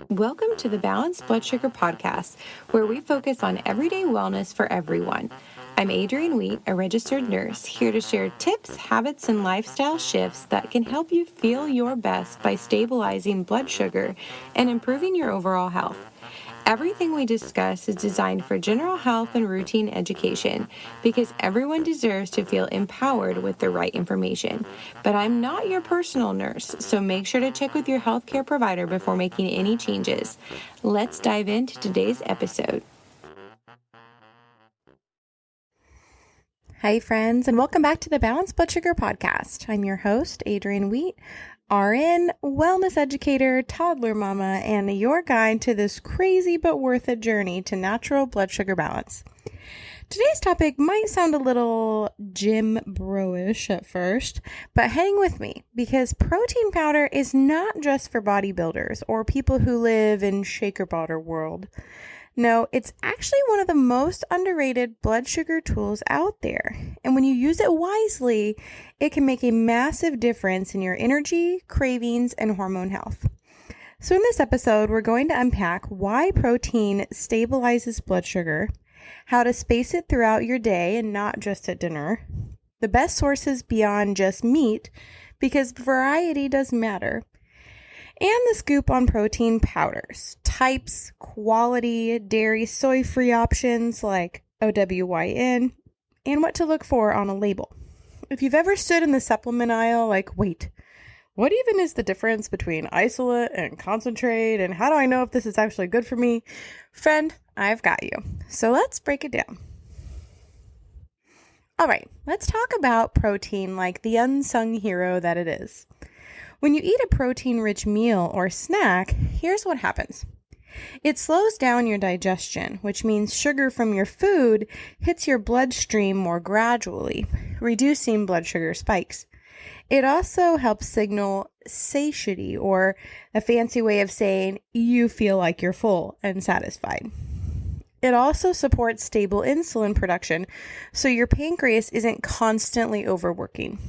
Welcome to the Balanced Blood Sugar Podcast, where we focus on everyday wellness for everyone. I'm Adrienne Wheat, a registered nurse, here to share tips, habits, and lifestyle shifts that can help you feel your best by stabilizing blood sugar and improving your overall health. Everything we discuss is designed for general health and routine education because everyone deserves to feel empowered with the right information. But I'm not your personal nurse, so make sure to check with your healthcare provider before making any changes. Let's dive into today's episode. Hi, friends, and welcome back to the Balanced Blood Sugar Podcast. I'm your host, Adrienne Wheat, RN, wellness educator, toddler mama, and your guide to this crazy but worth it journey to natural blood sugar balance. Today's topic might sound a little gym bro-ish at first, but hang with me because protein powder is not just for bodybuilders or people who live in shaker butter world. No, it's actually one of the most underrated blood sugar tools out there. And when you use it wisely, it can make a massive difference in your energy, cravings, and hormone health. So in this episode, we're going to unpack why protein stabilizes blood sugar, how to space it throughout your day and not just at dinner, the best sources beyond just meat, because variety does matter, and the scoop on protein powders, types, quality, dairy, soy-free options like OWYN, and what to look for on a label. If you've ever stood in the supplement aisle like, wait, what even is the difference between isolate and concentrate, and how do I know if this is actually good for me? Friend, I've got you. So let's break it down. All right, let's talk about protein like the unsung hero that it is. When you eat a protein-rich meal or snack, here's what happens. It slows down your digestion, which means sugar from your food hits your bloodstream more gradually, reducing blood sugar spikes. It also helps signal satiety, or a fancy way of saying you feel like you're full and satisfied. It also supports stable insulin production, so your pancreas isn't constantly overworking.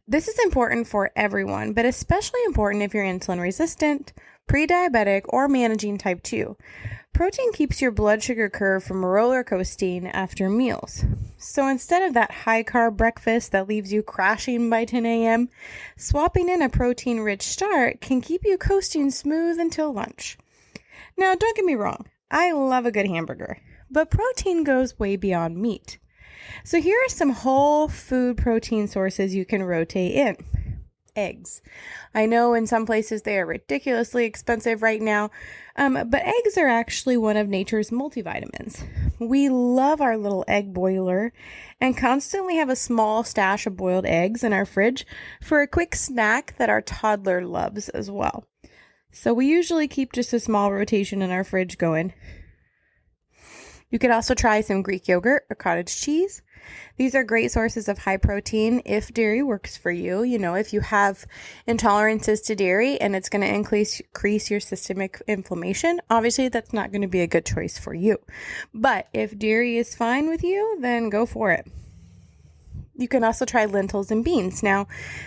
This is important for everyone, but especially important if you're insulin resistant, pre-diabetic, or managing type 2. Protein keeps your blood sugar curve from roller coasting after meals. So instead of that high-carb breakfast that leaves you crashing by 10 a.m., swapping in a protein-rich start can keep you coasting smooth until lunch. Now, don't get me wrong, I love a good hamburger, but protein goes way beyond meat. So here are some whole food protein sources you can rotate in. Eggs. I know in some places they are ridiculously expensive right now, but eggs are actually one of nature's multivitamins. We love our little egg boiler and constantly have a small stash of boiled eggs in our fridge for a quick snack that our toddler loves as well. So we usually keep just a small rotation in our fridge going. You could also try some Greek yogurt or cottage cheese. These are great sources of high protein if dairy works for you. You know, if you have intolerances to dairy and it's going to increase your systemic inflammation, obviously that's not going to be a good choice for you. But if dairy is fine with you, then go for it. You can also try lentils and beans. Now,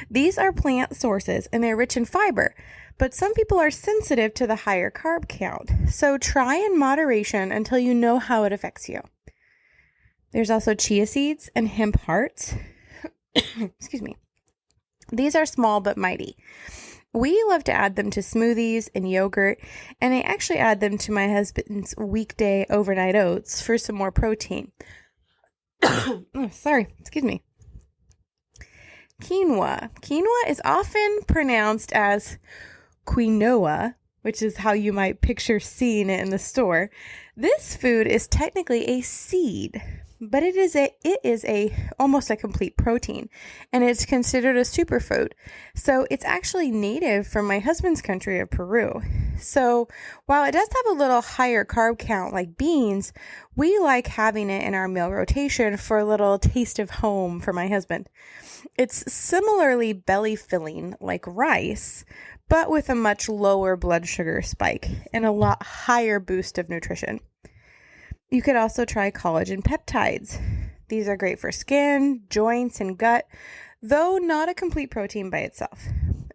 these are plant sources and they're rich in fiber, but some people are sensitive to the higher carb count. So try in moderation until you know how it affects you. There's also chia seeds and hemp hearts. Excuse me. These are small but mighty. We love to add them to smoothies and yogurt, and I actually add them to my husband's weekday overnight oats for some more protein. Excuse me. Quinoa. Quinoa is often pronounced as quinoa, which is how you might picture seeing it in the store. This food is technically a seed, but it is almost a complete protein, and it's considered a superfood. So it's actually native from my husband's country of Peru. So while it does have a little higher carb count like beans, we like having it in our meal rotation for a little taste of home for my husband. It's similarly belly filling like rice, but with a much lower blood sugar spike and a lot higher boost of nutrition. You could also try collagen peptides. These are great for skin, joints, and gut, though not a complete protein by itself.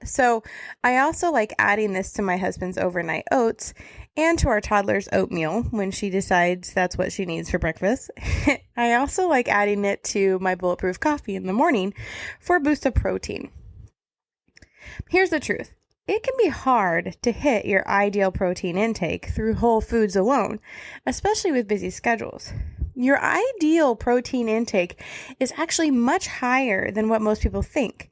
So I also like adding this to my husband's overnight oats and to our toddler's oatmeal when she decides that's what she needs for breakfast. I also like adding it to my bulletproof coffee in the morning for a boost of protein. Here's the truth. It can be hard to hit your ideal protein intake through whole foods alone, especially with busy schedules. Your ideal protein intake is actually much higher than what most people think.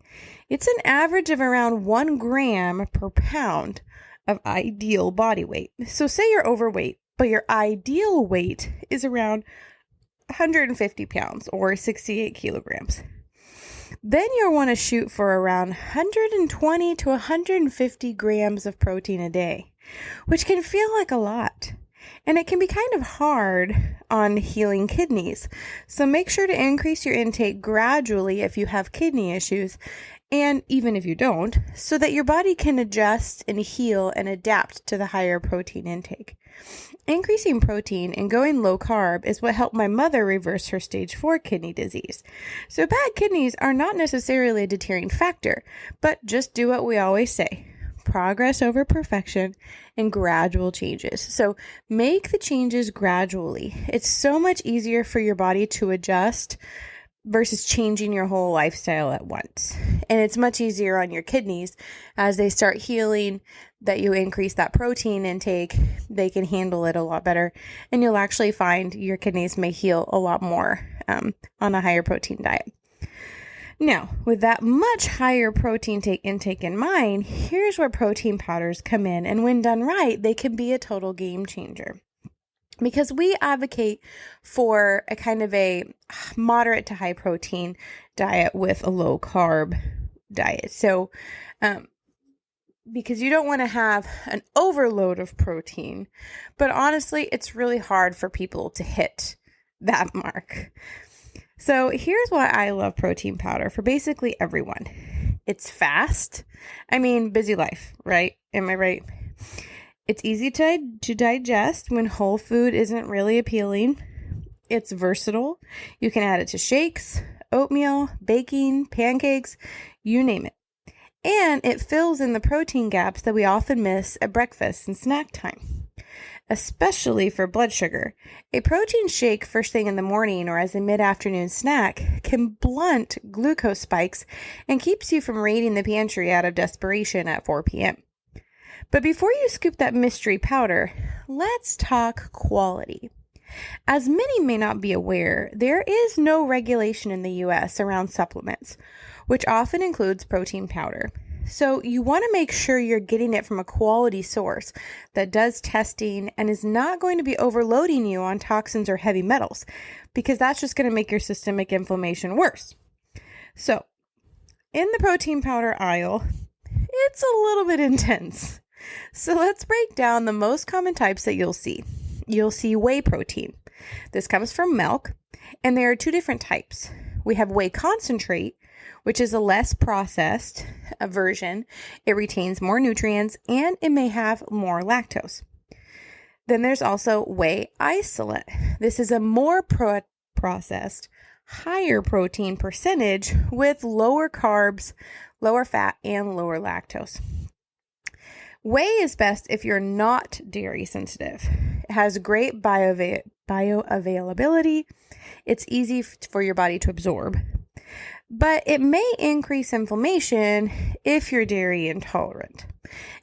It's an average of around 1 gram per pound of ideal body weight. So say you're overweight, but your ideal weight is around 150 pounds or 68 kilograms. Then you'll want to shoot for around 120 to 150 grams of protein a day, which can feel like a lot. And it can be kind of hard on healing kidneys. So make sure to increase your intake gradually if you have kidney issues, and even if you don't, so that your body can adjust and heal and adapt to the higher protein intake. Increasing protein and going low carb is what helped my mother reverse her stage 4 kidney disease. So bad kidneys are not necessarily a deterring factor, but just do what we always say. Progress over perfection and gradual changes. So make the changes gradually. It's so much easier for your body to adjust versus changing your whole lifestyle at once. And it's much easier on your kidneys as they start healing, that you increase that protein intake, they can handle it a lot better. And you'll actually find your kidneys may heal a lot more on a higher protein diet. Now, with that much higher protein intake in mind, here's where protein powders come in. And when done right, they can be a total game changer. Because we advocate for a kind of a moderate to high protein diet with a low carb diet. So, because you don't want to have an overload of protein, but honestly, it's really hard for people to hit that mark. So here's why I love protein powder for basically everyone. It's fast. I mean, busy life, right? Am I right? It's easy to digest when whole food isn't really appealing. It's versatile. You can add it to shakes, oatmeal, baking, pancakes, you name it. And it fills in the protein gaps that we often miss at breakfast and snack time, especially for blood sugar. A protein shake first thing in the morning or as a mid-afternoon snack can blunt glucose spikes and keeps you from raiding the pantry out of desperation at 4 p.m. But before you scoop that mystery powder, let's talk quality. As many may not be aware, there is no regulation in the U.S. around supplements, which often includes protein powder. So you want to make sure you're getting it from a quality source that does testing and is not going to be overloading you on toxins or heavy metals, because that's just going to make your systemic inflammation worse. So in the protein powder aisle, it's a little bit intense. So let's break down the most common types that you'll see. You'll see whey protein. This comes from milk, and there are 2 different types. We have whey concentrate, which is a less processed version. It retains more nutrients, and it may have more lactose. Then there's also whey isolate. This is a more processed, higher protein percentage with lower carbs, lower fat, and lower lactose. Whey is best if you're not dairy sensitive. It has great bioavailability. It's easy for your body to absorb. But it may increase inflammation if you're dairy intolerant.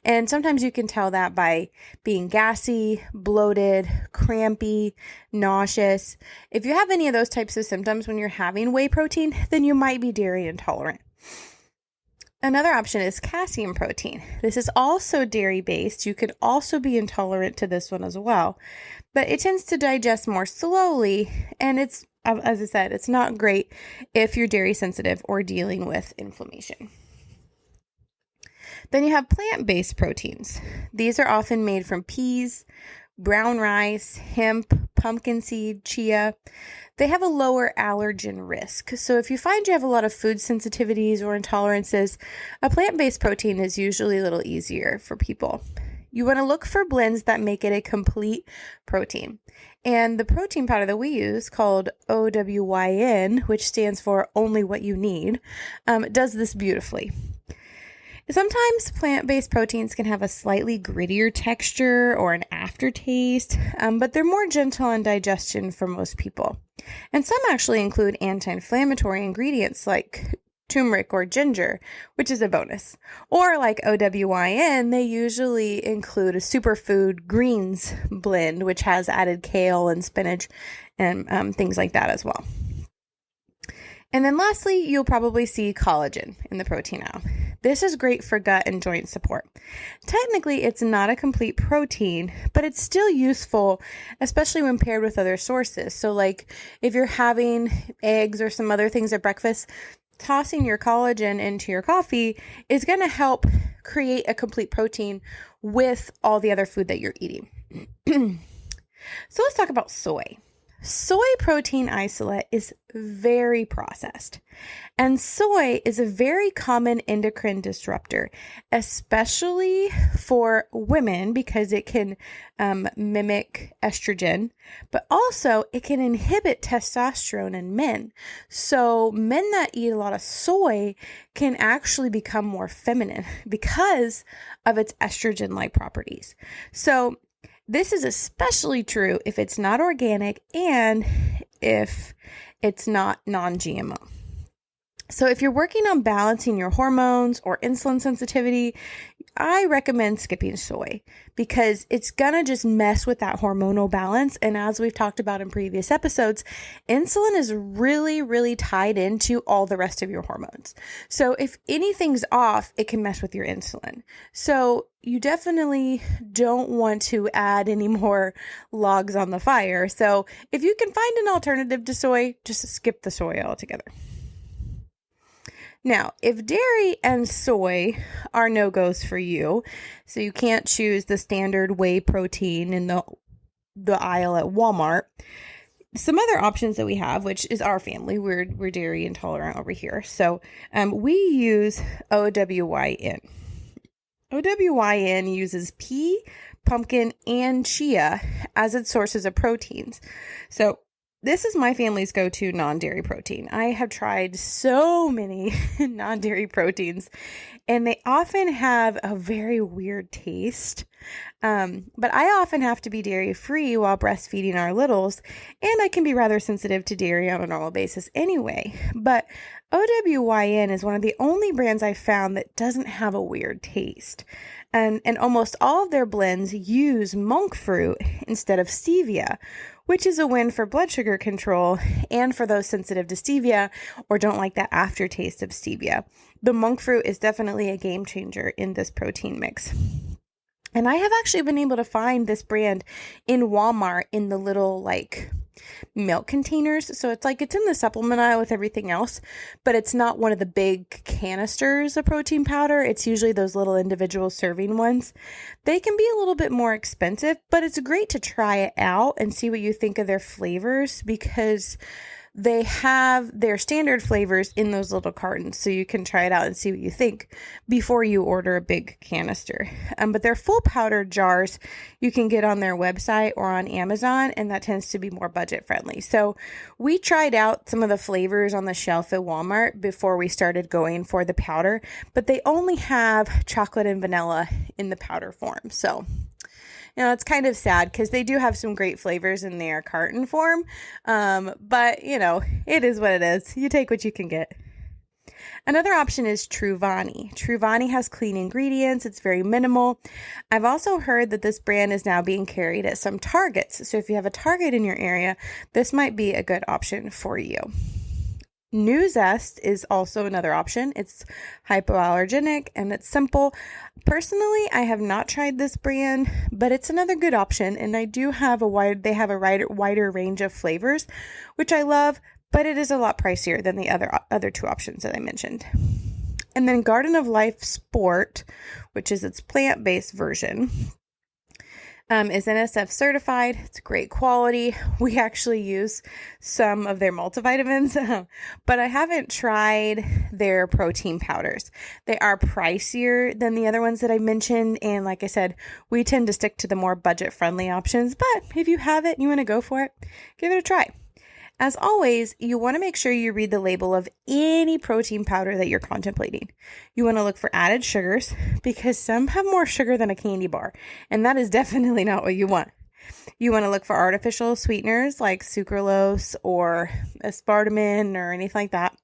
And sometimes you can tell that by being gassy, bloated, crampy, nauseous. If you have any of those types of symptoms when you're having whey protein, then you might be dairy intolerant. Another option is casein protein. This is also dairy-based. You could also be intolerant to this one as well, but it tends to digest more slowly, and it's, as I said, it's not great if you're dairy sensitive or dealing with inflammation. Then you have plant-based proteins. These are often made from peas, brown rice, hemp, pumpkin seed, chia. They have a lower allergen risk. So if you find you have a lot of food sensitivities or intolerances, a plant-based protein is usually a little easier for people. You want to look for blends that make it a complete protein. And the protein powder that we use, called OWYN, which stands for Only What You Need, does this beautifully. Sometimes plant-based proteins can have a slightly grittier texture or an aftertaste, but they're more gentle on digestion for most people. And some actually include anti-inflammatory ingredients like turmeric or ginger, which is a bonus. Or like OWYN, they usually include a superfood greens blend, which has added kale and spinach and things like that as well. And then lastly, you'll probably see collagen in the protein aisle. This is great for gut and joint support. Technically, it's not a complete protein, but it's still useful, especially when paired with other sources. So like if you're having eggs or some other things at breakfast, tossing your collagen into your coffee is going to help create a complete protein with all the other food that you're eating. So let's talk about soy. Soy protein isolate is very processed, and soy is a very common endocrine disruptor, especially for women because it can mimic estrogen, but also it can inhibit testosterone in men. So men that eat a lot of soy can actually become more feminine because of its estrogen-like properties. So this is especially true if it's not organic and if it's not non-GMO. So if you're working on balancing your hormones or insulin sensitivity, I recommend skipping soy because it's going to just mess with that hormonal balance. And as we've talked about in previous episodes, insulin is really, really tied into all the rest of your hormones. So if anything's off, it can mess with your insulin. So you definitely don't want to add any more logs on the fire. So if you can find an alternative to soy, just skip the soy altogether. Now, if dairy and soy are no-goes for you, so you can't choose the standard whey protein in the aisle at Walmart, some other options that we have, which is our family, we're dairy intolerant over here. So we use OWYN. OWYN uses pea, pumpkin, and chia as its sources of proteins. So this is my family's go-to non-dairy protein. I have tried so many non-dairy proteins, and they often have a very weird taste. But I often have to be dairy-free while breastfeeding our littles, and I can be rather sensitive to dairy on a normal basis anyway. But OWYN is one of the only brands I've found that doesn't have a weird taste. And almost all of their blends use monk fruit instead of stevia, which is a win for blood sugar control and for those sensitive to stevia or don't like that aftertaste of stevia. The monk fruit is definitely a game changer in this protein mix. And I have actually been able to find this brand in Walmart in the little milk containers. So it's in the supplement aisle with everything else, but it's not one of the big canisters of protein powder. It's usually those little individual serving ones. They can be a little bit more expensive, but it's great to try it out and see what you think of their flavors because they have their standard flavors in those little cartons, so you can try it out and see what you think before you order a big canister. But their full powder jars you can get on their website or on Amazon, and that tends to be more budget friendly. So we tried out some of the flavors on the shelf at Walmart before we started going for the powder, but they only have chocolate and vanilla in the powder form. So it's kind of sad because they do have some great flavors in their carton form. But, it is what it is. You take what you can get. Another option is Truvani. Truvani has clean ingredients. It's very minimal. I've also heard that this brand is now being carried at some Targets. So if you have a Target in your area, this might be a good option for you. New Zest is also another option. It's hypoallergenic and it's simple. Personally, I have not tried this brand, but it's another good option. And I do have they have a wider range of flavors, which I love, but it is a lot pricier than the other two options that I mentioned. And then Garden of Life Sport, which is its plant-based version, is NSF certified. It's great quality. We actually use some of their multivitamins, but I haven't tried their protein powders. They are pricier than the other ones that I mentioned. And like I said, we tend to stick to the more budget friendly options, but if you have it and you want to go for it, give it a try. As always, you want to make sure you read the label of any protein powder that you're contemplating. You want to look for added sugars because some have more sugar than a candy bar, and that is definitely not what you want. You want to look for artificial sweeteners like sucralose or aspartame or anything like that.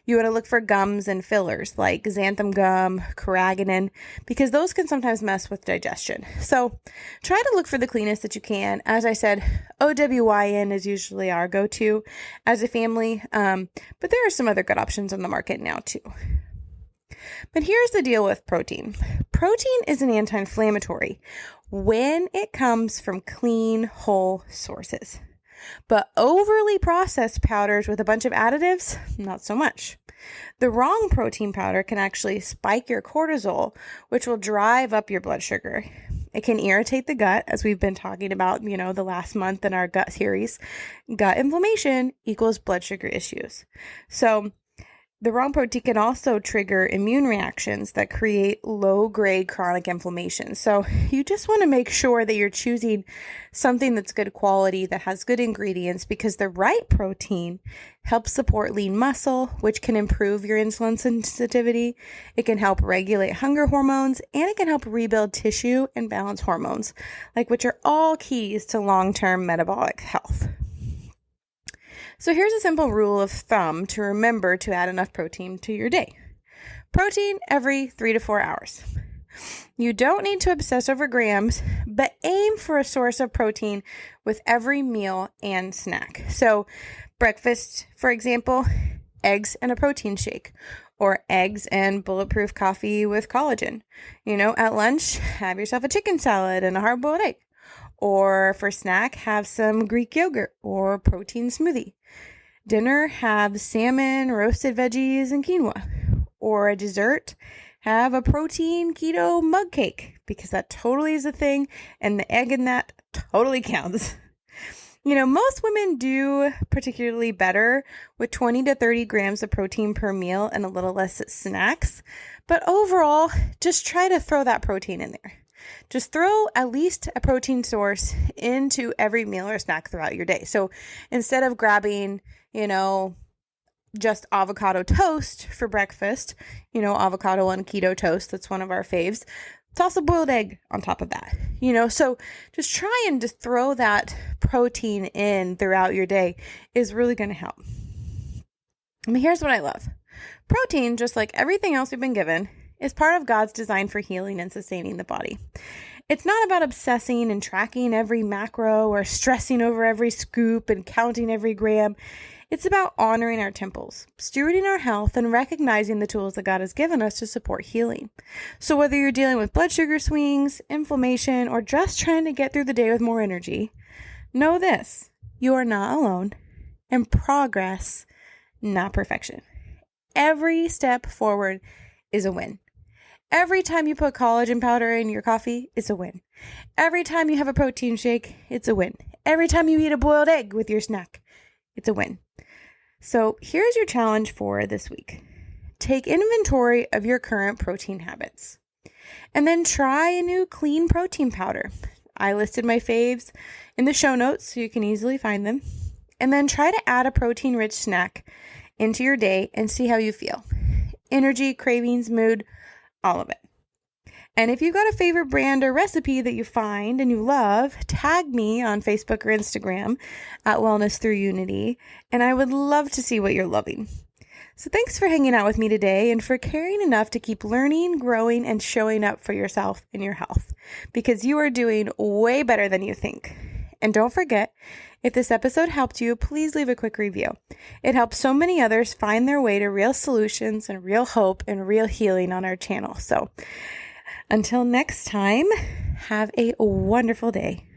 You want to look for gums and fillers like xanthan gum, carrageenan, because those can sometimes mess with digestion. So try to look for the cleanest that you can. As I said, OWYN is usually our go-to as a family, but there are some other good options on the market now too. But here's the deal with protein. Protein is an anti-inflammatory when it comes from clean, whole sources. But overly processed powders with a bunch of additives, not so much. The wrong protein powder can actually spike your cortisol, which will drive up your blood sugar. It can irritate the gut, as we've been talking about, the last month in our gut series. Gut inflammation equals blood sugar issues. So the wrong protein can also trigger immune reactions that create low-grade chronic inflammation. So you just want to make sure that you're choosing something that's good quality, that has good ingredients, because the right protein helps support lean muscle, which can improve your insulin sensitivity. It can help regulate hunger hormones, and it can help rebuild tissue and balance hormones, which are all keys to long-term metabolic health. So here's a simple rule of thumb to remember to add enough protein to your day. Protein every 3 to 4 hours. You don't need to obsess over grams, but aim for a source of protein with every meal and snack. So breakfast, for example, eggs and a protein shake, or eggs and bulletproof coffee with collagen. At lunch, have yourself a chicken salad and a hard-boiled egg. Or for snack, have some Greek yogurt or protein smoothie. Dinner, have salmon, roasted veggies, and quinoa. Or a dessert, have a protein keto mug cake, because that totally is a thing, and the egg in that totally counts. Most women do particularly better with 20 to 30 grams of protein per meal and a little less at snacks. But overall, just try to throw that protein in there. Just throw at least a protein source into every meal or snack throughout your day. So instead of grabbing, just avocado toast for breakfast, avocado on keto toast, that's one of our faves, toss a boiled egg on top of that, so just try and just throw that protein in throughout your day is really going to help. And here's what I love. Protein, just like everything else we've been given, is part of God's design for healing and sustaining the body. It's not about obsessing and tracking every macro or stressing over every scoop and counting every gram. It's about honoring our temples, stewarding our health, and recognizing the tools that God has given us to support healing. So whether you're dealing with blood sugar swings, inflammation, or just trying to get through the day with more energy, know this: you are not alone, and progress, not perfection. Every step forward is a win. Every time you put collagen powder in your coffee, it's a win. Every time you have a protein shake, it's a win. Every time you eat a boiled egg with your snack, it's a win. So here's your challenge for this week. Take inventory of your current protein habits, and then try a new clean protein powder. I listed my faves in the show notes so you can easily find them. And then try to add a protein-rich snack into your day and see how you feel. Energy, cravings, mood, all of it. And if you've got a favorite brand or recipe that you find and you love, tag me on Facebook or Instagram at Wellness Through Unity, and I would love to see what you're loving. So thanks for hanging out with me today and for caring enough to keep learning, growing, and showing up for yourself and your health, because you are doing way better than you think. And don't forget, if this episode helped you, please leave a quick review. It helps so many others find their way to real solutions and real hope and real healing on our channel. So until next time, have a wonderful day.